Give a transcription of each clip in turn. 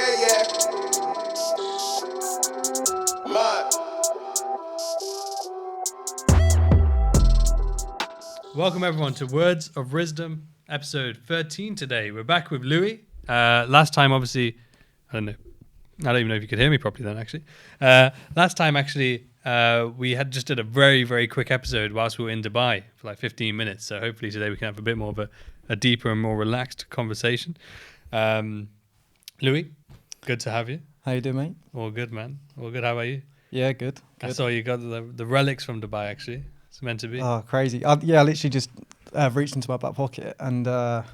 yeah. Mud. Welcome everyone to Words of Rizdom, episode 13 today. We're back with Louis. Last time, obviously, I don't even know if you could hear me properly then, actually. Last time, actually, we had just did a very, very quick episode whilst we were in Dubai for like 15 minutes. So hopefully today we can have a bit more of a deeper and more relaxed conversation. Louis, good to have you. How you doing, mate? All good, man. All good. How about you? Yeah, good. I saw you got the relics from Dubai, actually. It's meant to be. Oh, crazy. I literally just reached into my back pocket and I've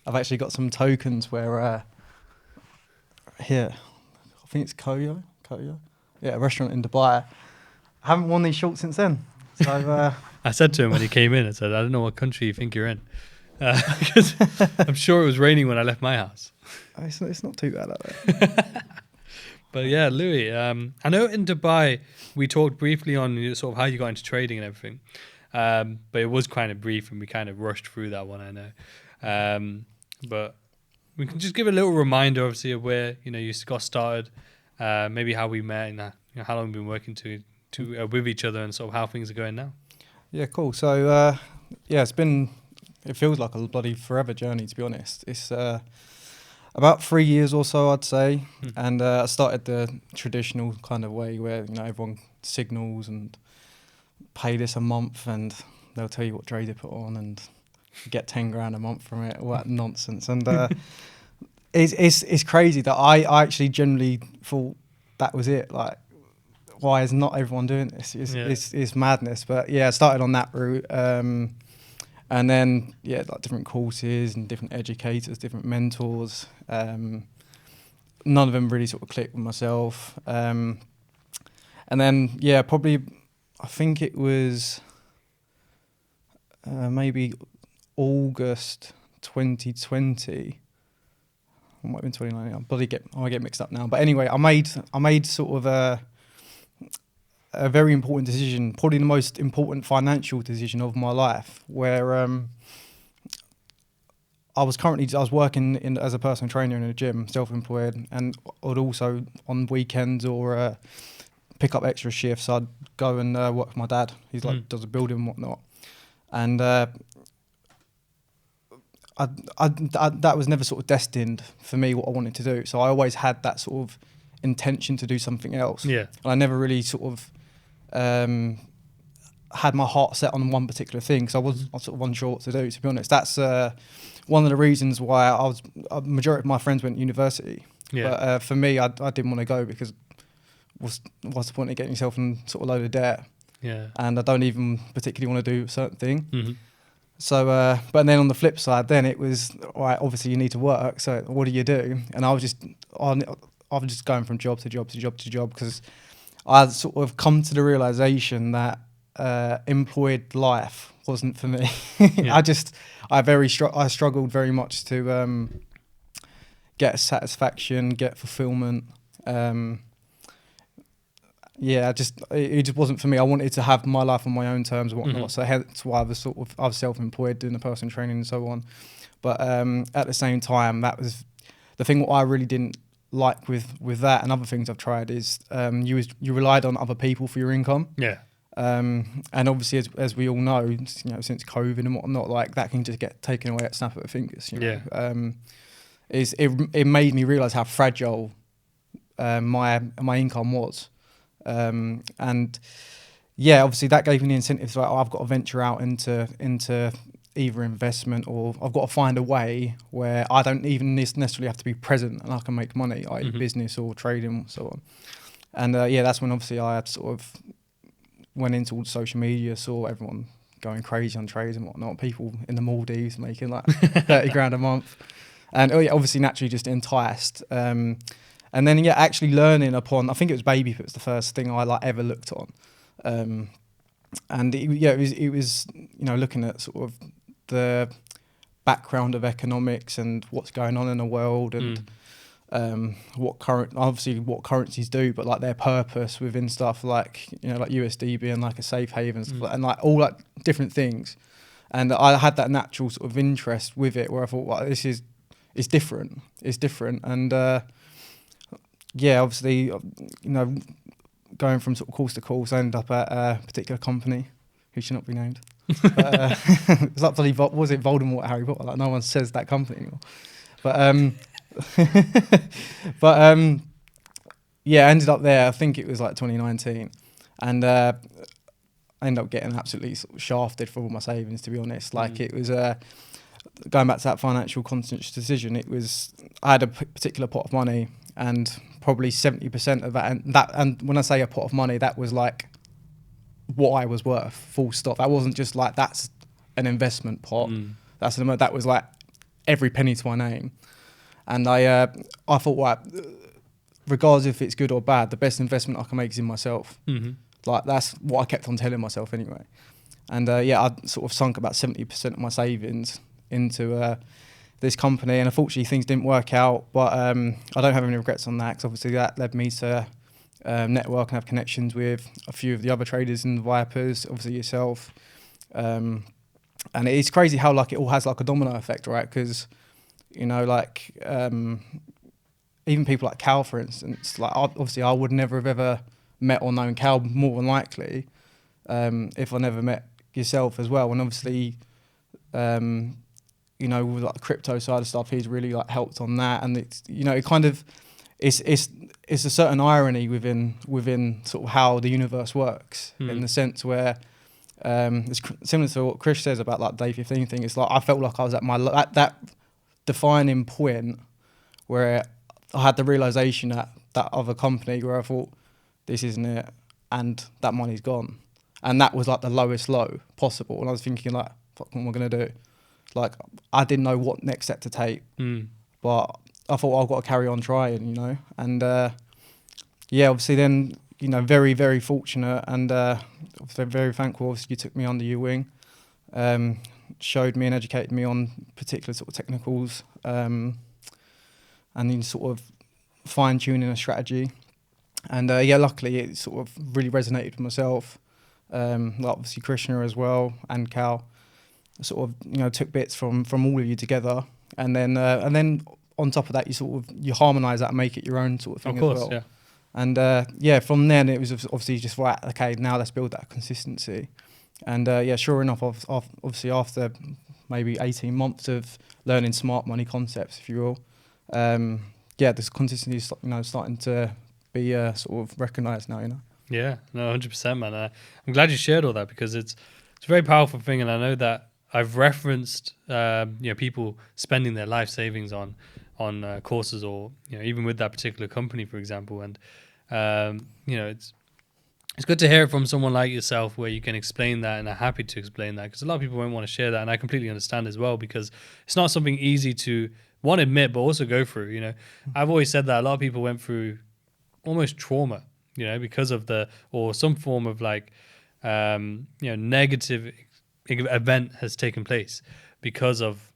actually got some tokens where here, I think it's Koyo. Yeah, a restaurant in Dubai. I haven't worn these shorts since then. So I said to him when he came in, I said, I don't know what country you think you're in. Because I'm sure it was raining when I left my house. It's not too bad out there. But yeah, Louis, I know in Dubai we talked briefly on sort of how you got into trading and everything, but it was kind of brief and we kind of rushed through that one, I know. But we can just give a little reminder, obviously, of where you got started, maybe how we met, and how long we've been working with each other, and sort of how things are going now. Yeah, cool. So it feels like a bloody forever journey, to be honest. It's about 3 years or so, I'd say. And I started the traditional kind of way where, everyone signals and pay this a month and they'll tell you what trade to put on and you get 10 grand a month from it, all that nonsense. And it's crazy that I actually generally thought that was it. Like, why is not everyone doing this? It's madness. But yeah, I started on that route. And then, like different courses and different educators, different mentors. None of them really sort of clicked with myself. And then, probably, I think it was maybe August 2020. It might have been 2019. I get mixed up now. But anyway, I made sort of a very important decision, probably the most important financial decision of my life, where I was working as a personal trainer in a gym, self-employed, and I'd also on weekends or pick up extra shifts. I'd go and work with my dad. He's like does a building and whatnot, and that was never sort of destined for me what I wanted to do. So I always had that sort of intention to do something else. Yeah, and I never really sort of had my heart set on one particular thing because I was sort of unsure what to do, to be honest. That's one of the reasons why a majority of my friends went to university. Yeah. But for me, I didn't want to go because what's the point of getting yourself in sort of load of debt? Yeah. And I don't even particularly want to do a certain thing. Mm-hmm. So, but then on the flip side, then it was, all right, obviously you need to work. So what do you do? And I was just going from job to job to job to job because I sort of come to the realization that employed life wasn't for me. Yeah. I struggled very much to get satisfaction, get fulfillment. It just wasn't for me. I wanted to have my life on my own terms and whatnot. Mm-hmm. So hence why I was self-employed, doing the personal training and so on. But at the same time, that was the thing. What I really didn't like with that and other things I've tried is you relied on other people for your income. Yeah. And obviously, as we all know, since COVID and whatnot, like that can just get taken away at snap of the fingers. It made me realise how fragile my income was, and obviously that gave me the incentive. Like, I've got to venture out into either investment or I've got to find a way where I don't even necessarily have to be present and I can make money, i.e. business or trading and so on. And that's when obviously I had sort of went into all the social media, saw everyone going crazy on trades and whatnot, people in the Maldives making like 30 grand a month. And obviously naturally just enticed. And then actually learning upon, I think it was Baby Put was the first thing I like ever looked on. And it was looking at sort of the background of economics and what's going on in the world and what currencies do, but like their purpose within stuff like like USD being like a safe haven and like all like different things. And I had that natural sort of interest with it where I thought, well, it's different. And yeah, obviously, going from sort of course to course, I ended up at a particular company who should not be named. But, it's up to was it Voldemort, Harry Potter? Like no one says that company anymore. But but yeah, I ended up there. I think it was like 2019, and I ended up getting absolutely sort of shafted for all my savings. To be honest, like it was going back to that financial conscious decision. It was I had a particular pot of money, and probably 70% of that, and when I say a pot of money, that was like what I was worth, full stop. That wasn't just like that's an investment pot. That was like every penny to my name. And I thought, right, regardless if it's good or bad, the best investment I can make is in myself. Like that's what I kept on telling myself anyway. And yeah, I sort of sunk about 70% of my savings into this company, and unfortunately things didn't work out. But I don't have any regrets on that, because obviously that led me to network and have connections with a few of the other traders in the Vipers, obviously yourself. And it's crazy how like it all has like a domino effect, right? Because like even people like Cal, for instance, like obviously I would never have ever met or known Cal, more than likely, if I never met yourself as well. And obviously, with like the crypto side of stuff, he's really like helped on that. And it's it kind of it's a certain irony within sort of how the universe works, in the sense where it's similar to what Chris says about like day 15 thing. It's like I felt like I was at that defining point where I had the realization at that other company where I thought, this isn't it, and that money's gone. And that was like the lowest low possible. And I was thinking like, fuck, what am I going to do? Like, I didn't know what next step to take, but I thought, I've got to carry on trying, And yeah, obviously then, very, very fortunate, and very thankful. Obviously, you took me under your wing, showed me and educated me on particular sort of technicals, and then sort of fine-tuning a strategy. And yeah, luckily it sort of really resonated with myself. Like obviously Krishna as well, and Cal sort of took bits from all of you together, and then on top of that you harmonise that and make it your own sort of thing. Of course, as well. Yeah. And yeah, from then it was obviously just right. Okay, now let's build that consistency. And yeah, sure enough, obviously after maybe 18 months of learning smart money concepts, if you will, yeah, this consistency is starting to be sort of recognised now. Yeah, no, 100%, man. I'm glad you shared all that, because it's a very powerful thing, and I know that I've referenced people spending their life savings on courses, or even with that particular company, for example. And it's good to hear it from someone like yourself, where you can explain that and are happy to explain that, because a lot of people won't want to share that, and I completely understand as well, because it's not something easy to admit, but also go through. I've always said that a lot of people went through almost trauma, because of or some form of like negative event has taken place because of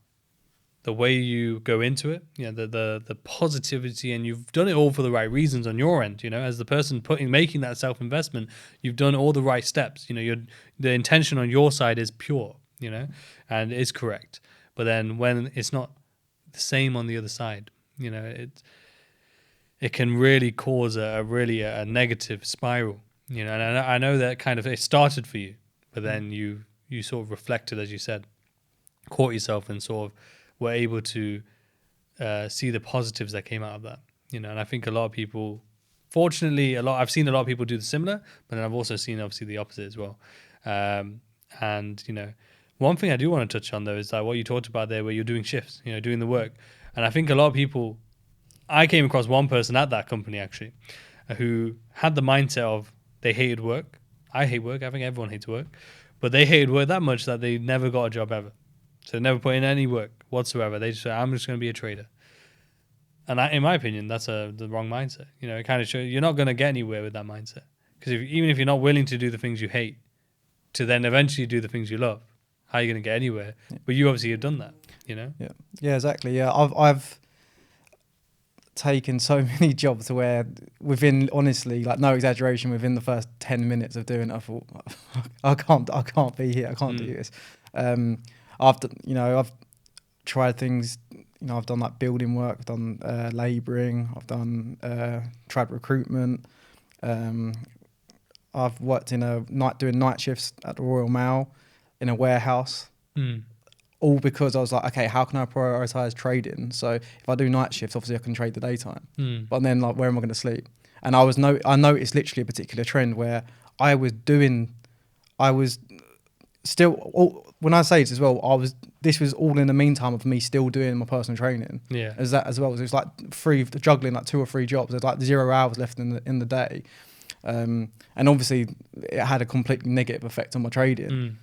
the way you go into it, the positivity, and you've done it all for the right reasons on your end. As the person making that self-investment, you've done all the right steps. The intention on your side is pure, and is correct. But then when it's not the same on the other side, it can really cause a negative spiral, and I know that kind of it started for you, but then you sort of reflected, as you said, caught yourself, and sort of were able to see the positives that came out of that, and I think a lot of people, fortunately, I've seen a lot of people do the similar, but then I've also seen obviously the opposite as well. And one thing I do want to touch on though is that what you talked about there, where you're doing shifts, doing the work, and I think a lot of people, I came across one person at that company actually, who had the mindset of they hated work. I hate work. I think everyone hates work, but they hated work that much that they never got a job ever. So they never put in any work whatsoever. They just said, I'm just going to be a trader. And in my opinion, that's the wrong mindset. It kind of shows you're not going to get anywhere with that mindset. Because even if you're not willing to do the things you hate, to then eventually do the things you love, how are you going to get anywhere? Yeah. But you obviously have done that, Yeah, exactly. Yeah, I've taken so many jobs where within, honestly, like no exaggeration, within the first 10 minutes of doing it, I thought, I can't be here. I can't do this. I've tried things I've done like building work, I've done labouring, I've done trad recruitment. I've worked doing night shifts at the Royal Mail in a warehouse. All because I was like, okay, how can I prioritise trading? So if I do night shifts, obviously I can trade the daytime. But then, like, where am I going to sleep? And I noticed literally a particular trend where I was still, when I say it as well, this was all in the meantime of me still doing my personal training. Yeah. As that as well. So it was like juggling like 2 or 3 jobs. There's like 0 hours left in the day. And obviously it had a completely negative effect on my trading.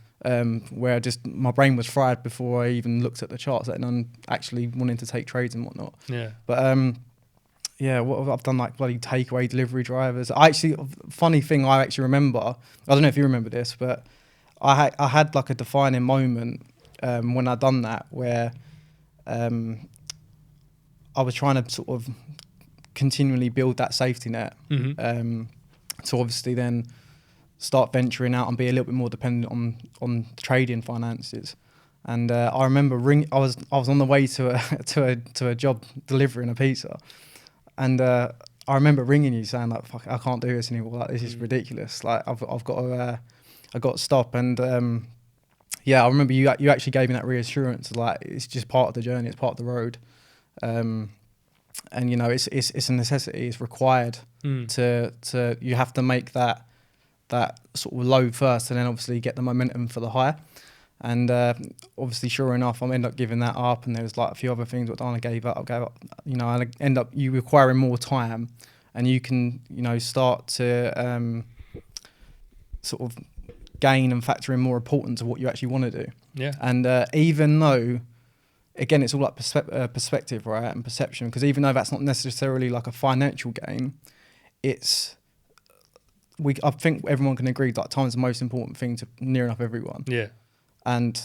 Where my brain was fried before I even looked at the charts, and I'm actually wanting to take trades and whatnot. Yeah. But what I've done, like bloody takeaway delivery drivers. Funny thing, I actually remember. I don't know if you remember this, but I had like a defining moment when I done that, where I was trying to sort of continually build that safety net. So obviously then start venturing out and be a little bit more dependent on trading finances. And I remember I was on the way to a job delivering a pizza, and I remember ringing you saying like, "Fuck, I can't do this anymore. Like, this is ridiculous. Like, I've got to stop." And I remember you actually gave me that reassurance, like it's just part of the journey, it's part of the road. And it's a necessity, it's required to you have to make that sort of low first, and then obviously get the momentum for the high. And obviously, sure enough, I ended up giving that up, and there was like a few other things that I gave up. I end up you requiring more time, and you can start to sort of gain and factor in more importance of what you actually want to do. Yeah. And even though, again, it's all like perspective, right, and perception. Because even though that's not necessarily like a financial gain, I think everyone can agree that time's the most important thing to near enough everyone. Yeah. And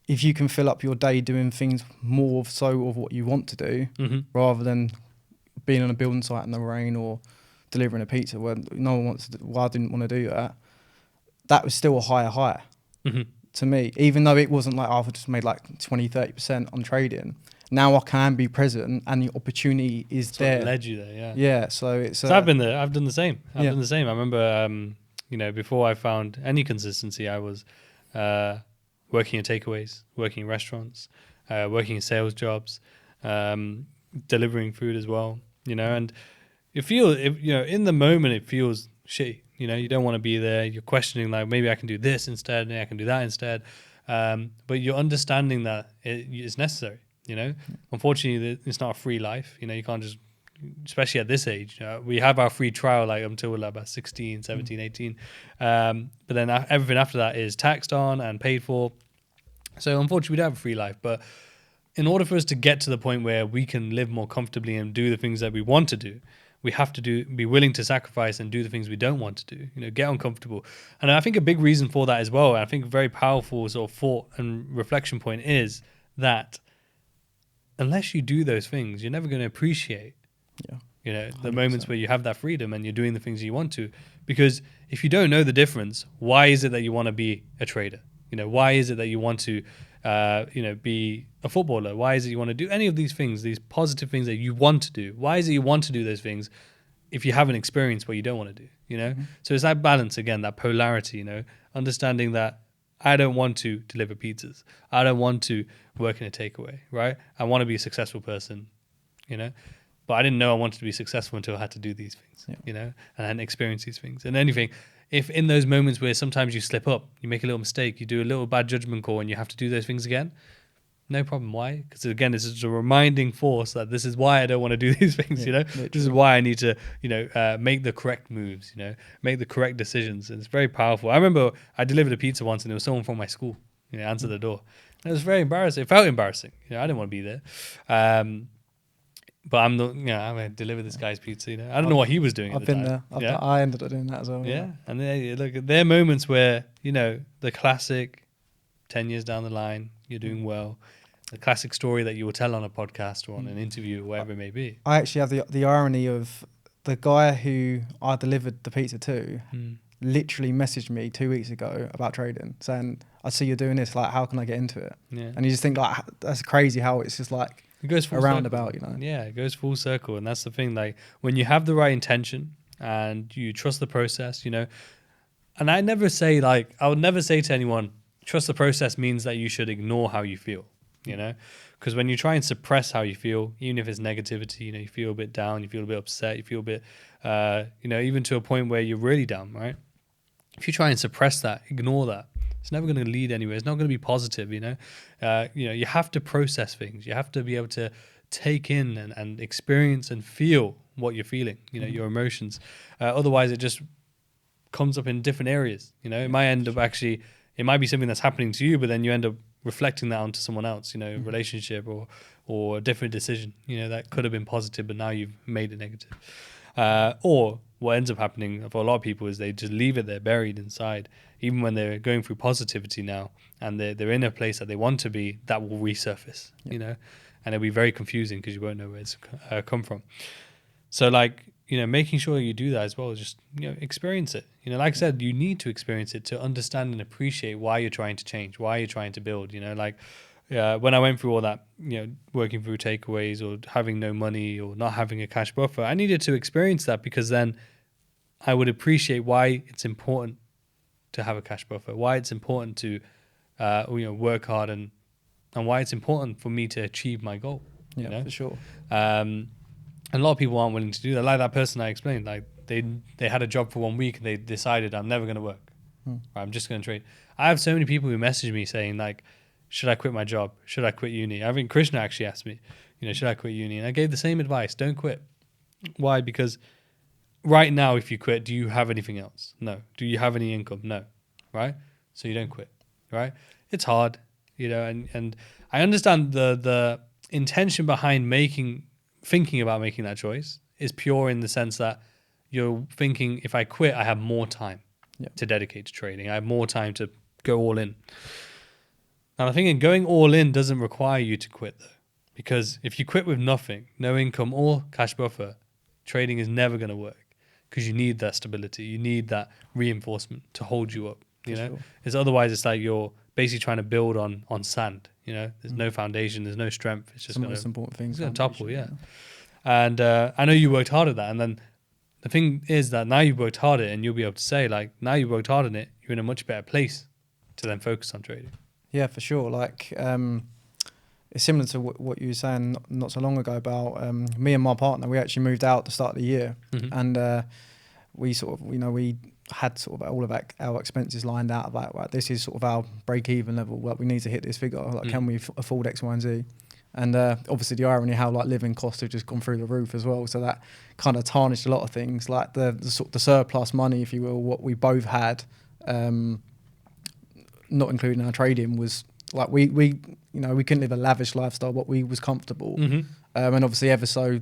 if you can fill up your day doing things more so of what you want to do, rather than being on a building site in the rain or delivering a pizza where no one wants to, I didn't want to do that. That was still a higher high to me, even though it wasn't like I've just made like 20-30% on trading. Now I can be present, and the opportunity is there. What led you there, yeah. Yeah, so it's. So I've been there. I've done the same. I remember, before I found any consistency, I was working in takeaways, working in restaurants, working in sales jobs, delivering food as well. And in the moment it feels shitty. You don't want to be there. You're questioning, like, maybe I can do this instead, maybe I can do that instead. But you're understanding that it's necessary. Unfortunately, it's not a free life. You can't just, especially at this age, we have our free trial like until we're like about 16, 17, 18. But then everything after that is taxed on and paid for. So unfortunately, we don't have a free life. But in order for us to get to the point where we can live more comfortably and do the things that we want to do, we have to be willing to sacrifice and do the things we don't want to do, get uncomfortable. And I think a big reason for that as well, and I think a very powerful sort of thought and reflection point is that unless you do those things, you're never going to appreciate, the moments where you have that freedom and you're doing the things you want to. Because if you don't know the difference, why is it that you want to be a trader? Why is it that you want to, be a footballer? Why is it you want to do any of these things, these positive things that you want to do? Why is it you want to do those things if you haven't experienced what you don't want to do? So it's that balance again, that polarity. Understanding that I don't want to deliver pizzas. I don't want to work in a takeaway, right? I want to be a successful person, but I didn't know I wanted to be successful until I had to do these things, and experience these things. And anything, if in those moments where sometimes you slip up, you make a little mistake, you do a little bad judgment call and you have to do those things again, no problem. Why? Because again, this is a reminding force that this is why I don't want to do these things, This is why I need to, make the correct moves, make the correct decisions. And it's very powerful. I remember I delivered a pizza once and there was someone from my school, answered the door. And it was very embarrassing. It felt embarrassing. I didn't want to be there. But I'm going to deliver this guy's pizza, I don't know what he was doing at the time. I've been there. I ended up doing that as well. Yeah. And there are moments where, the classic 10 years down the line, you're doing well. The classic story that you will tell on a podcast or on an interview or whatever it may be. I actually have the irony of the guy who I delivered the pizza to literally messaged me 2 weeks ago about trading, saying, I see you're doing this. Like, how can I get into it? Yeah. And you just think like that's crazy how it's just like It goes full roundabout, circle. you know. Yeah, it goes full circle, and that's the thing. Like when you have the right intention and you trust the process, you know. And I never say like I would never say to anyone, trust the process means that you should ignore how you feel, you know, because when you try and suppress how you feel, even if it's negativity, you know, you feel a bit down, you feel a bit upset, you feel a bit, you know, even to a point where you're really down, right? If you try and suppress that, ignore that, it's never going to lead anywhere. It's not going to be positive, you know. You have to process things. You have to be able to take in and experience and feel what you're feeling, you know, your emotions. Otherwise, it just comes up in different areas. You know, it might end up actually, it might be something that's happening to you, but then you end up reflecting that onto someone else, you know, relationship or a different decision, you know, that could have been positive, but now you've made it negative. Or what ends up happening for a lot of people is they just leave it there buried inside, even when they're going through positivity now and they're in a place that they want to be, that will resurface, you know, and it'll be very confusing because you won't know where it's come from. So like, you know, making sure you do that as well, just, you know, experience it. You know, like I said, you need to experience it to understand and appreciate why you're trying to change, why you're trying to build, you know, like when I went through all that, you know, working through takeaways or having no money or not having a cash buffer, I needed to experience that because then I would appreciate why it's important to have a cash buffer, why it's important to, you know, work hard and why it's important for me to achieve my goal. Yeah, you know? for sure. And a lot of people aren't willing to do that. Like that person I explained, like they had a job for 1 week and they decided I'm never going to work. Right, I'm just going to trade. I have so many people who message me saying like, should I quit my job? Should I quit uni? I think Krishna actually asked me, you know, should I quit uni? And I gave the same advice. Don't quit. Why? Because right now, if you quit, do you have anything else? No. Do you have any income? No. Right? So you don't quit. Right? It's hard, you know, and I understand the intention behind thinking about making that choice is pure in the sense that you're thinking, if I quit, I have more time to dedicate to trading. I have more time to go all in. Now, I'm thinking going all in doesn't require you to quit, though, because if you quit with nothing, no income or cash buffer, trading is never going to work because you need that stability. You need that reinforcement to hold you up, you know? Sure. It's otherwise it's like you're basically trying to build on sand, you know? There's no foundation, there's no strength. It's just the most important thing. It's going to topple, yeah. And I know you worked hard at that. And then the thing is that now you've worked hard at it and you'll be able to say, like, now you've worked hard on it, you're in a much better place to then focus on trading. Yeah, for sure. Like, it's similar to what you were saying not so long ago about me and my partner. We actually moved out at the start of the year, and we sort of, you know, we had sort of all of our expenses lined out. Like, right, this is sort of our break-even level. Like, we need to hit this figure. Like, can we afford X, Y, and Z? And obviously, the irony how like living costs have just gone through the roof as well. So that kind of tarnished a lot of things, like the sort of the surplus money, if you will, what we both had. Not including our trading, was like we you know, we couldn't live a lavish lifestyle, but we was comfortable. And obviously ever so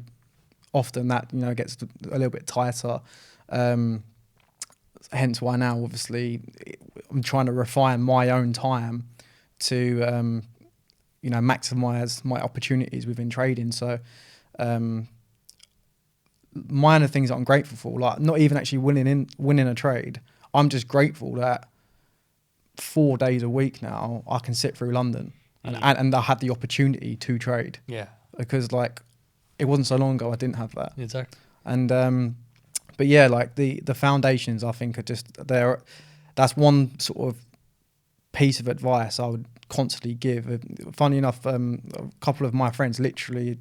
often that, you know, gets a little bit tighter. Hence why now obviously I'm trying to refine my own time to you know, maximize my opportunities within trading. So minor things that I'm grateful for, like not even actually winning a trade. I'm just grateful that 4 days a week now I can sit through London and I had the opportunity to trade. Yeah. Because like it wasn't so long ago I didn't have that. Exactly. And but yeah, like the foundations I think are just there. That's one sort of piece of advice I would constantly give. Funny enough, a couple of my friends literally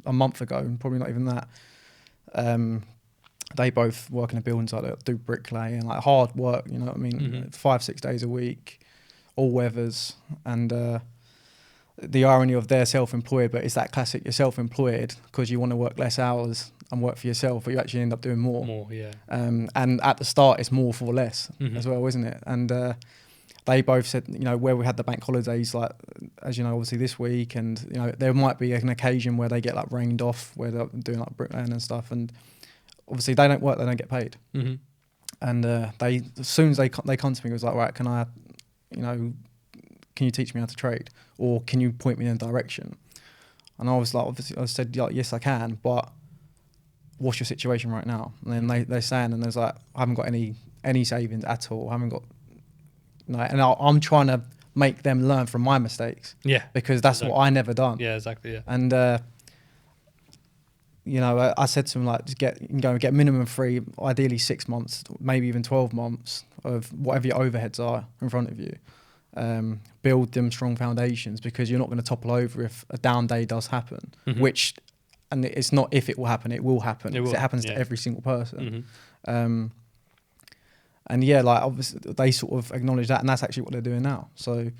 a month ago, probably not even that, they both work in a building site that do bricklay and like hard work, you know what I mean? 5-6 days a week, all weathers. And the irony of they're self-employed, but it's that classic, you're self-employed because you want to work less hours and work for yourself, but you actually end up doing more. Yeah. And at the start, it's more for less as well, isn't it? And they both said, you know, where we had the bank holidays, like, as you know, obviously this week, and, you know, there might be an occasion where they get like rained off, where they're doing like bricklaying and stuff. And obviously they don't work, they don't get paid. And they, as soon as they come to me, it was like, right, can I, you know, can you teach me how to trade? Or can you point me in a direction? And I was like, obviously, I said, like, yes, I can, but what's your situation right now? And then they're saying, and there's like, I haven't got any savings at all. I haven't got and I'm trying to make them learn from my mistakes. Yeah. Because that's what I never done. Yeah, exactly. Yeah. And I said to him, like, just get minimum 3, ideally 6 months, maybe even 12 months of whatever your overheads are in front of you. Build them strong foundations, because you're not going to topple over if a down day does happen, which, and it's not if it will happen, it will happen, because it happens to every single person. And yeah, like, obviously they sort of acknowledge that, and that's actually what they're doing now. So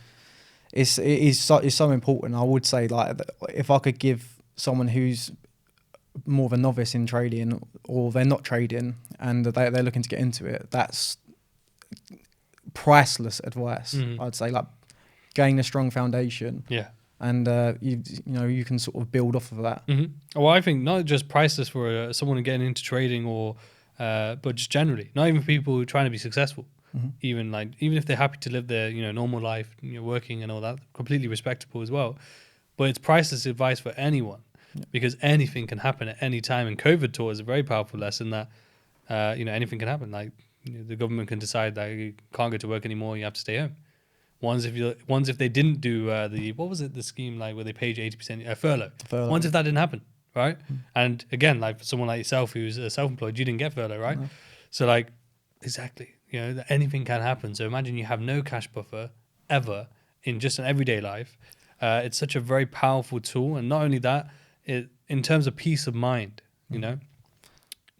it's so important. I would say, like, if I could give someone who's more of a novice in trading, or they're not trading and they're looking to get into it, that's priceless advice. I'd say, like, gain a strong foundation. Yeah. And you can sort of build off of that. Well, I think not just priceless for someone getting into trading, or but just generally, not even people who are trying to be successful. Even if they're happy to live their normal life, working and all that, completely respectable as well. But it's priceless advice for anyone, because anything can happen at any time. And COVID taught us a very powerful lesson that anything can happen. Like, the government can decide that you can't go to work anymore, you have to stay home. Ones if they didn't do the scheme, like, where they paid you 80% furlough. Ones if that didn't happen, right? And again, like, for someone like yourself who's self-employed, you didn't get furlough, right? No. So, like, exactly, anything can happen. So imagine you have no cash buffer ever in just an everyday life. It's such a very powerful tool, and not only that, in terms of peace of mind,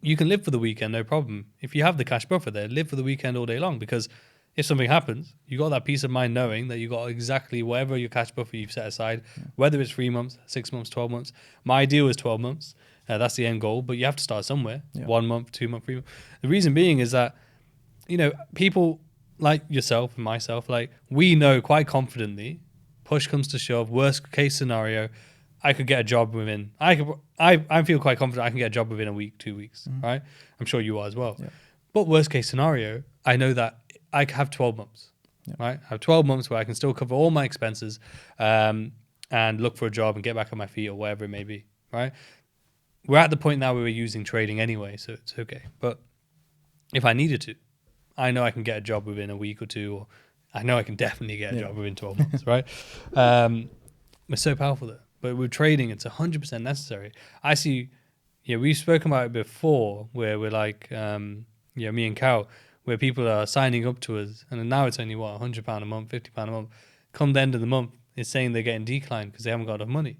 you can live for the weekend, no problem. If you have the cash buffer there, live for the weekend all day long, because if something happens, you got that peace of mind knowing that you got exactly whatever your cash buffer you've set aside, whether it's 3 months, 6 months, 12 months. My ideal is 12 months. That's the end goal, but you have to start somewhere. 1 month, 2 months, 3 months. The reason being is that, people like yourself and myself, like, we know quite confidently, push comes to shove, worst case scenario, I could get a job within, I feel quite confident I can get a job within a week, 2 weeks, right? I'm sure you are as well. Yeah. But worst case scenario, I know that I have 12 months, right? I have 12 months where I can still cover all my expenses, and look for a job and get back on my feet, or whatever it may be, right? We're at the point now where we're using trading anyway, so it's okay. But if I needed to, I know I can get a job within a week or two, or I know I can definitely get a job within 12 months, right? It's so powerful though. But with trading, it's 100% necessary. I see, we've spoken about it before, where we're like, me and Cal, where people are signing up to us, and now it's only, £100 a month, £50 a month. Come the end of the month, it's saying they're getting declined because they haven't got enough money.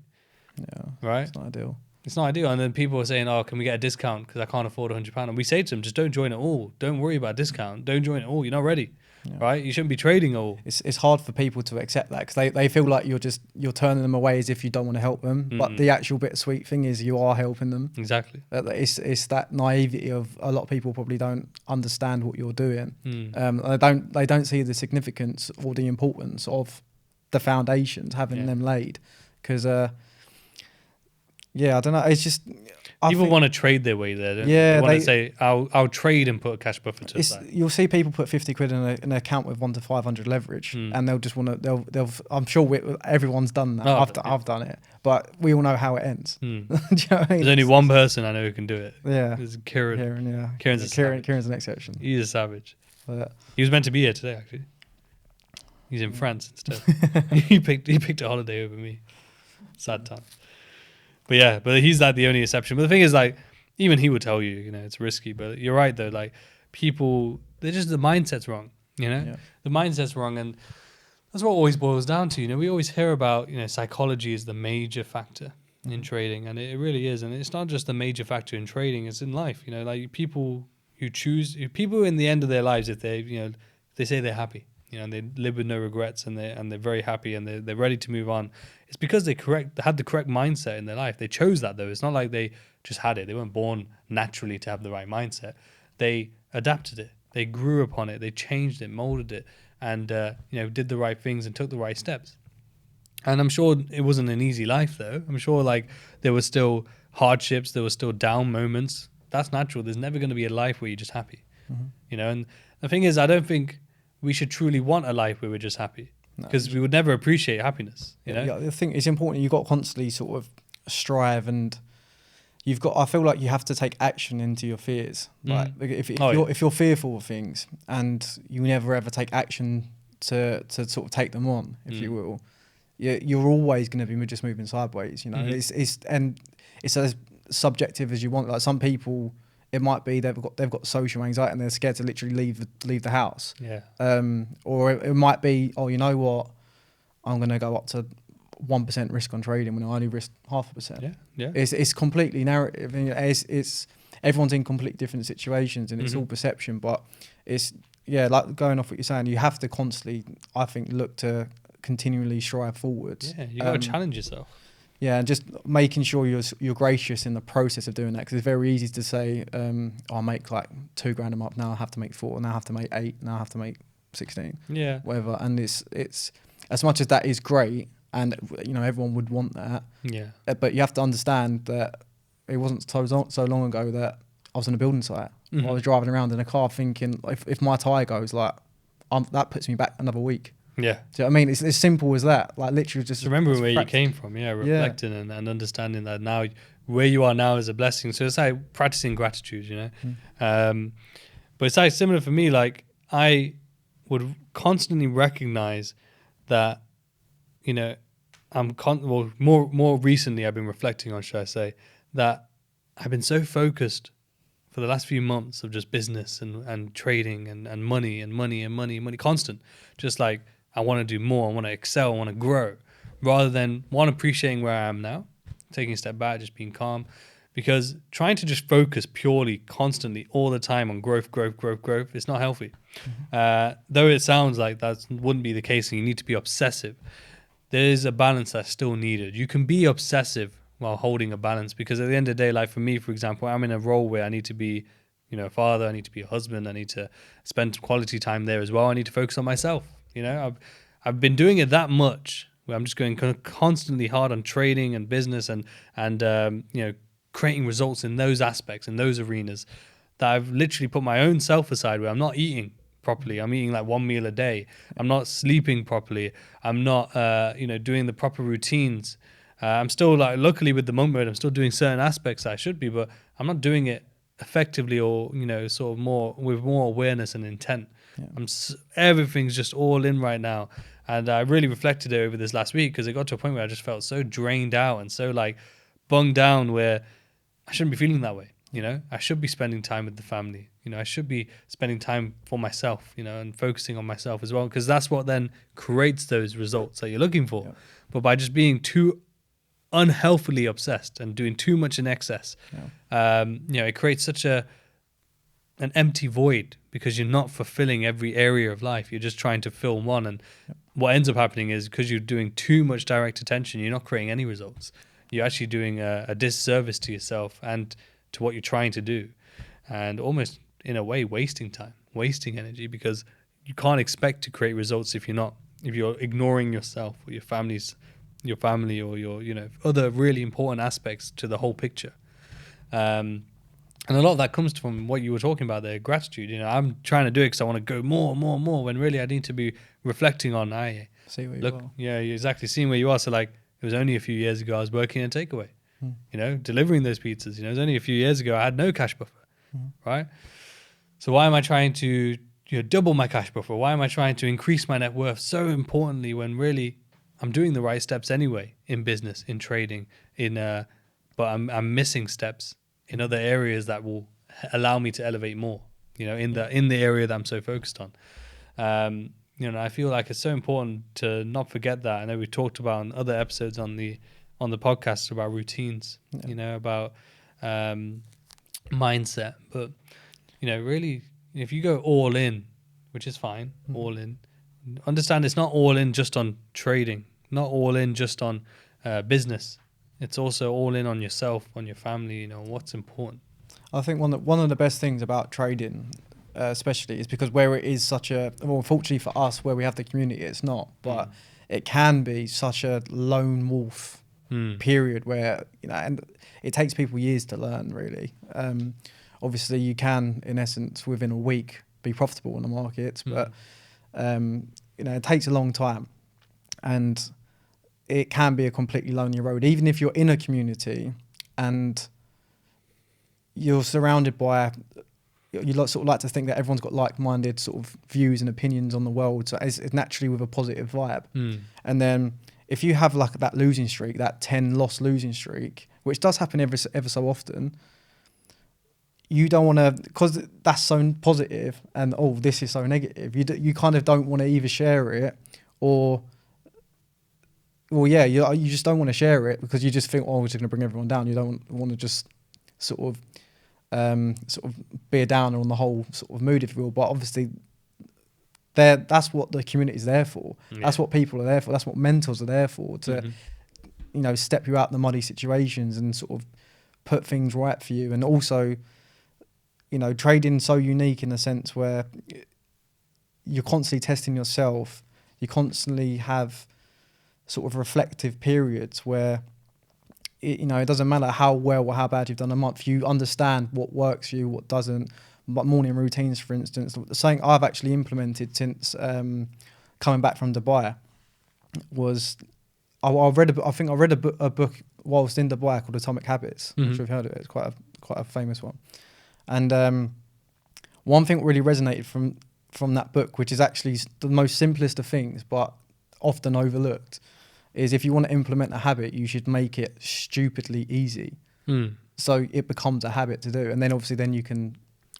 Yeah, right? It's not ideal. It's not ideal. And then people are saying, can we get a discount because I can't afford £100? And we say to them, just don't join at all. Don't worry about discount. Don't join at all. You're not ready. Right? You shouldn't be trading at all. It's hard for people to accept that, because they feel like you're turning them away as if you don't want to help them. But the actual bittersweet thing is you are helping them. Exactly. It's that naivety of a lot of people probably don't understand what you're doing. They don't see the significance or the importance of the foundations, having them laid. Because I don't know. It's just people want to trade their way there. Don't they want to say, "I'll trade and put a cash buffer to the side." You'll see people put 50 quid in an account with 1 to 500 leverage, and they'll just want to. They'll. I'm sure everyone's done that. I've done it, but we all know how it ends. Do you know what I mean? There's only one person I know who can do it. Yeah, it's Kieran. Kieran's an exception. He's a savage. He was meant to be here today, actually. He's in France instead. he picked a holiday over me. Sad time. But he's the only exception. But the thing is, like, even he would tell you, it's risky. But you're right, though. Like, people, the mindset's wrong, The mindset's wrong. And that's what it always boils down to. We always hear about, psychology is the major factor in trading. And it really is. And it's not just the major factor in trading. It's in life, like people people in the end of their lives, if they, they say they're happy, and they live with no regrets, and they're very happy, and they're ready to move on. It's because they had the correct mindset in their life. They chose that, though. It's not like they just had it. They weren't born naturally to have the right mindset. They adapted it. They grew upon it. They changed it, molded it, and did the right things and took the right steps. And I'm sure it wasn't an easy life, though. I'm sure there were still hardships. There were still down moments. That's natural. There's never going to be a life where you're just happy. And the thing is, I don't think we should truly want a life where we're just happy, because we would never appreciate happiness. Yeah, I think it's important. You've got to constantly sort of strive, and I feel like you have to take action into your fears. Like if you're fearful of things and you never ever take action to sort of take them on, if you will, you're always going to be just moving sideways. You know, it's as subjective as you want. Like some people, it might be they've got social anxiety and they're scared to literally leave the house. Yeah. Or it might be, oh, you know what, I'm going to go up to 1% risk on trading when I only risk 0.5%. Yeah. Yeah. It's completely narrative. And it's everyone's in completely different situations, and it's all perception. But it's like going off what you're saying, you have to constantly, I think, look to continually strive forwards. Yeah, you got to challenge yourself. Yeah, and just making sure you're gracious in the process of doing that, because it's very easy to say, I'll make like $2,000 a month, now I have to make 4, now I have to make 8, now I have to make 16, whatever. And it's as much as that is great, and you know everyone would want that. Yeah. But you have to understand that it wasn't so long ago that I was on a building site. I was driving around in a car thinking, if my tyre goes, like, that puts me back another week. Yeah. Do you know what I mean? It's as simple as that. Like literally just remember where you came from. Yeah. Reflecting and understanding that now where you are now is a blessing. So it's like practicing gratitude, you know. But it's like similar for me. Like I would constantly recognize that, you know, more recently I've been reflecting on, should I say, that I've been so focused for the last few months of just business and trading and money constant. Just like I want to do more, I want to excel, I want to grow, rather than appreciating where I am now, taking a step back, just being calm. Because trying to just focus purely, constantly, all the time on growth, it's not healthy. Though it sounds like that wouldn't be the case and you need to be obsessive, there is a balance that's still needed. You can be obsessive while holding a balance, because at the end of the day, like for me, for example, I'm in a role where I need to be, you know, a father, I need to be a husband, I need to spend quality time there as well. I need to focus on myself. You know, I've been doing it that much where I'm just going constantly hard on trading and business and you know, creating results in those aspects, in those arenas, that I've literally put my own self aside, where I'm not eating properly. I'm eating like one meal a day. I'm not sleeping properly. I'm not, you know, doing the proper routines. I'm still, like, luckily with the monk mode, I'm still doing certain aspects I should be, but I'm not doing it effectively or, you know, sort of with more awareness and intent. Yeah. Everything's just all in right now. And I really reflected it over this last week, because it got to a point where I just felt so drained out and so like bunged down, where I shouldn't be feeling that way. You know, I should be spending time with the family. You know, I should be spending time for myself, you know, and focusing on myself as well, because that's what then creates those results that you're looking for. Yeah. But by just being too unhealthily obsessed and doing too much in excess, you know, it creates such an empty void, because you're not fulfilling every area of life. You're just trying to fill one. And what ends up happening is, because you're doing too much direct attention, you're not creating any results. You're actually doing a disservice to yourself and to what you're trying to do, and almost in a way wasting time, wasting energy, because you can't expect to create results if you're ignoring yourself or your family or your, you know, other really important aspects to the whole picture. And a lot of that comes from what you were talking about there, gratitude. You know, I'm trying to do it because I want to go more, when really I need to be reflecting on, see where you are. Yeah, you're exactly seeing where you are. So like, it was only a few years ago I was working in a takeaway, you know, delivering those pizzas. You know, it was only a few years ago I had no cash buffer, right? So why am I trying to, you know, double my cash buffer? Why am I trying to increase my net worth so importantly, when really I'm doing the right steps anyway in business, in trading, but I'm missing steps in other areas that will allow me to elevate more, you know, in the area that I'm so focused on. You know, I feel like it's so important to not forget that. I know we talked about in other episodes on the podcast about routines, you know, about mindset. But, you know, really, if you go all in, which is fine, all in, understand it's not all in just on trading, not all in just on business. It's also all in on yourself, on your family, you know, what's important. I think one of the best things about trading, especially, is because where it is such a, well, unfortunately for us, where we have the community, it's not, but it can be such a lone wolf period where, you know, and it takes people years to learn, really. Obviously, you can, in essence, within a week, be profitable in the markets, but, you know, it takes a long time. And it can be a completely lonely road, even if you're in a community and you're surrounded by you sort of like to think that everyone's got like-minded sort of views and opinions on the world, so it's naturally with a positive vibe. And then if you have like that losing streak, that 10 loss losing streak, which does happen ever so often, you don't want to, because that's so positive and this is so negative, you kind of don't want to either share it or you just don't want to share it, because you just think, we're just going to bring everyone down. You don't want to just sort of be a downer on the whole sort of mood, if you will. But obviously that's what the community is there for. That's what people are there for. That's what mentors are there for, to step you out the muddy situations and sort of put things right for you. And also, trading so unique in the sense where you're constantly testing yourself. You constantly have sort of reflective periods where it doesn't matter how well or how bad you've done a month. You understand what works for you, what doesn't. But morning routines, for instance, something I've actually implemented since coming back from Dubai was I read a book whilst in Dubai called Atomic Habits. I'm sure you've heard of it. It's quite a famous one. And one thing that really resonated from that book, which is actually the most simplest of things, but often overlooked, is if you want to implement a habit, you should make it stupidly easy. So it becomes a habit to do. And then obviously then you can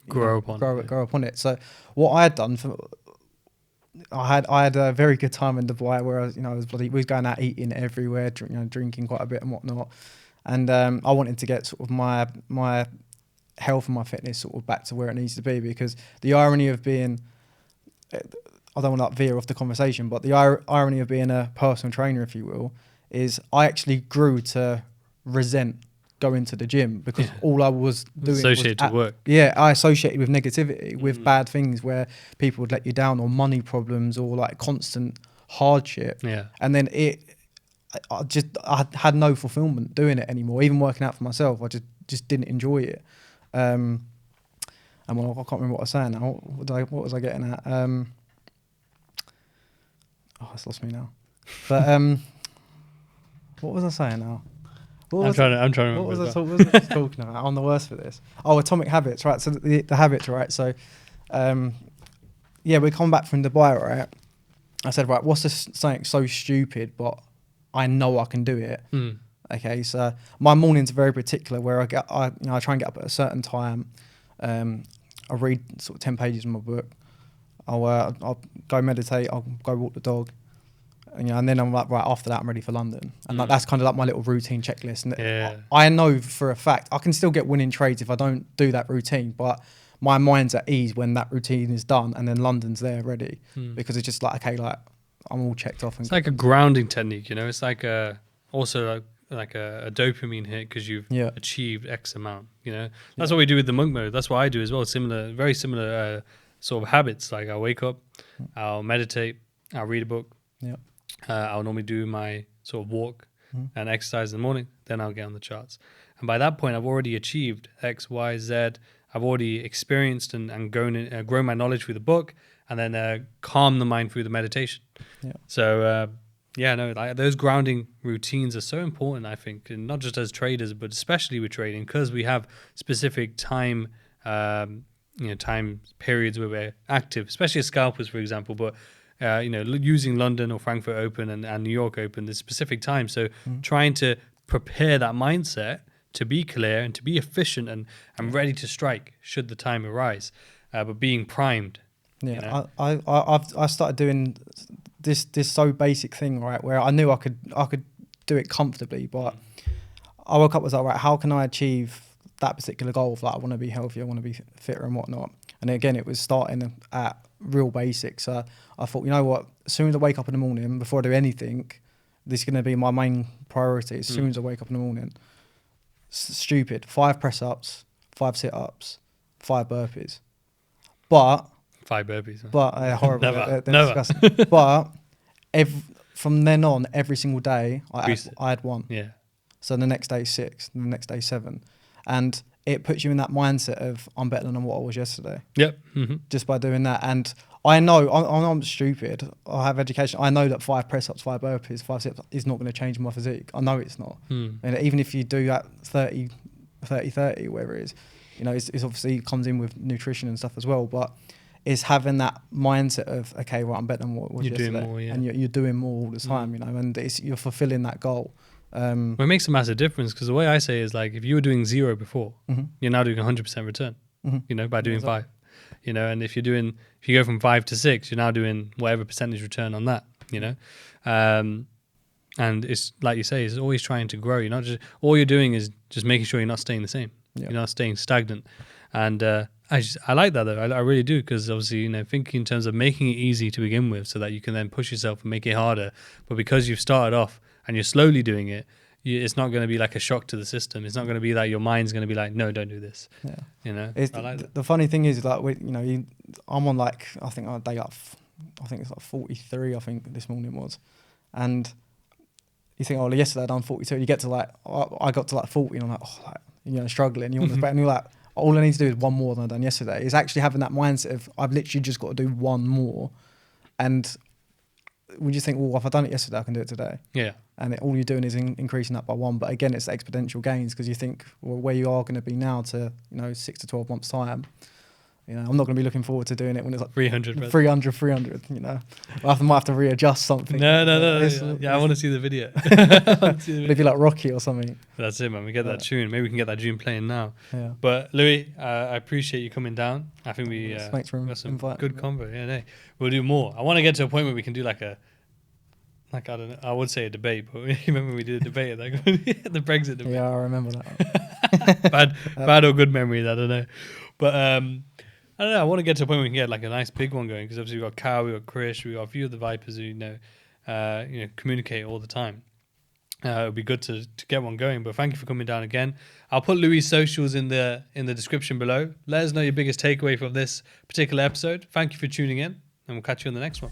grow upon it. So what I had done, I had a very good time in Dubai where we was going out eating everywhere, drinking quite a bit and whatnot. And I wanted to get sort of my health and my fitness sort of back to where it needs to be, because the irony of being, I don't want to veer off the conversation, but the irony of being a personal trainer, if you will, is I actually grew to resent going to the gym, because all I was doing associated was to work. Yeah, I associated with negativity, with bad things where people would let you down, or money problems, or like constant hardship. Yeah. And then I had no fulfillment doing it anymore. Even working out for myself, I just didn't enjoy it. And I can't remember what I was saying now. What was I getting at? It's lost me now. But what was I saying now? I'm trying to remember. What was I talking about? I'm the worst for this. Atomic Habits, right? So the habits, right? So, we come back from Dubai, right? I said, right, what's this something so stupid, but I know I can do it. Okay, so my mornings are very particular, where I try and get up at a certain time. I read sort of 10 pages of my book. I'll go meditate. I'll go walk the dog. And then I'm like, right, after that I'm ready for London. And that's kind of like my little routine checklist. And I know for a fact I can still get winning trades if I don't do that routine, but my mind's at ease when that routine is done and then London's there ready, because it's just like, okay, like I'm all checked off. It's like a grounding technique, It's like also like a dopamine hit, because you've achieved X amount, That's what we do with the monk mode. That's what I do as well. Very similar sort of habits. Like I'll wake up, I'll meditate, I'll read a book. I'll normally do my sort of walk and exercise in the morning. Then I'll get on the charts. And by that point, I've already achieved X, Y, Z. I've already experienced and grown my knowledge through the book, and then calm the mind through the meditation. So, those grounding routines are so important, I think, and not just as traders, but especially with trading, because we have specific time time periods where we're active, especially as scalpers, for example. But using London or Frankfurt Open and New York Open, there's specific time. So trying to prepare that mindset to be clear and to be efficient and ready to strike should the time arise, but being primed. I started doing this so basic thing, right, where I knew I could do it comfortably, but I woke up and was like, right, how can I achieve that particular goal of like, I want to be healthier, I want to be fitter and whatnot. And again, it was starting at real basics. So I thought, you know what, as soon as I wake up in the morning, before I do anything, this is going to be my main priority. As soon as I wake up in the morning, stupid, 5 press-ups, 5 sit-ups, 5 burpees. But 5 burpees. But horrible. Never. Disgusting. But from then on, every single day, I had 1. Yeah. So the next day 6, and the next day 7, and it puts you in that mindset of I'm better than what I was yesterday. Yep. Just by doing that. And I know I'm stupid. I have education. I know that 5 press-ups, 5 burpees, 5 sit-ups is not going to change my physique. I know it's not. And even if you do that 30, whatever it is, You know, it's obviously comes in with nutrition and stuff as well, but it's having that mindset of, okay, well, I'm better than what was You're yesterday. doing more, yeah. And you're doing more all the time, you know, and you're fulfilling that goal. Well, it makes a massive difference, because the way I say is, like, if you were doing 0 before, you're now doing 100% return, you know, by doing 5, you know, and if you go from 5 to 6, you're now doing whatever percentage return on that, you know. And it's like you say, it's always trying to grow. You're not just, all you're doing is just making sure you're not staying the same. Yeah. You're not staying stagnant. And I like that, though. I really do, because obviously, you know, thinking in terms of making it easy to begin with, so that you can then push yourself and make it harder. But because you've started off and you're slowly doing it, it's not going to be like a shock to the system. It's not going to be like your mind's going to be like, no, don't do this. Yeah. You know, I like that. The funny thing is, like, you know, I'm on, like, I think on day like, I think it's like 43, I think this morning was. And you think, oh, yesterday I done 42. You get to, like, I got to like 40, and I'm like, oh, like, you know, struggling. You want to, and you're like, all I need to do is one more than I done yesterday. It's actually having that mindset of, I've literally just got to do one more. And we just think, well, if I've done it yesterday, I can do it today. Yeah. And all you're doing is increasing that by 1. But again, it's exponential gains, because you think, well, where you are going to be now to, you know, 6 to 12 months time. You know, I'm not going to be looking forward to doing it when it's like 300, 300, you know. I might have to readjust something. No. Yeah, I want to see the video. Maybe like Rocky or something. That's it, man. We get that tune. Maybe we can get that tune playing now. Yeah. But Louis, I appreciate you coming down. I think we thanks for got some inviting. Good convo. Yeah, no. We'll do more. I want to get to a point where we can do like I don't know. I would say a debate, but remember when we did a debate at the Brexit debate? Yeah, I remember that. bad or good memories, I don't know. But I don't know. I want to get to a point where we can get like a nice big one going, because obviously we've got Cal, we've got Krish, we've got a few of the Vipers who communicate all the time. It would be good to get one going. But thank you for coming down again. I'll put Louis' socials in the description below. Let us know your biggest takeaway from this particular episode. Thank you for tuning in, and we'll catch you on the next one.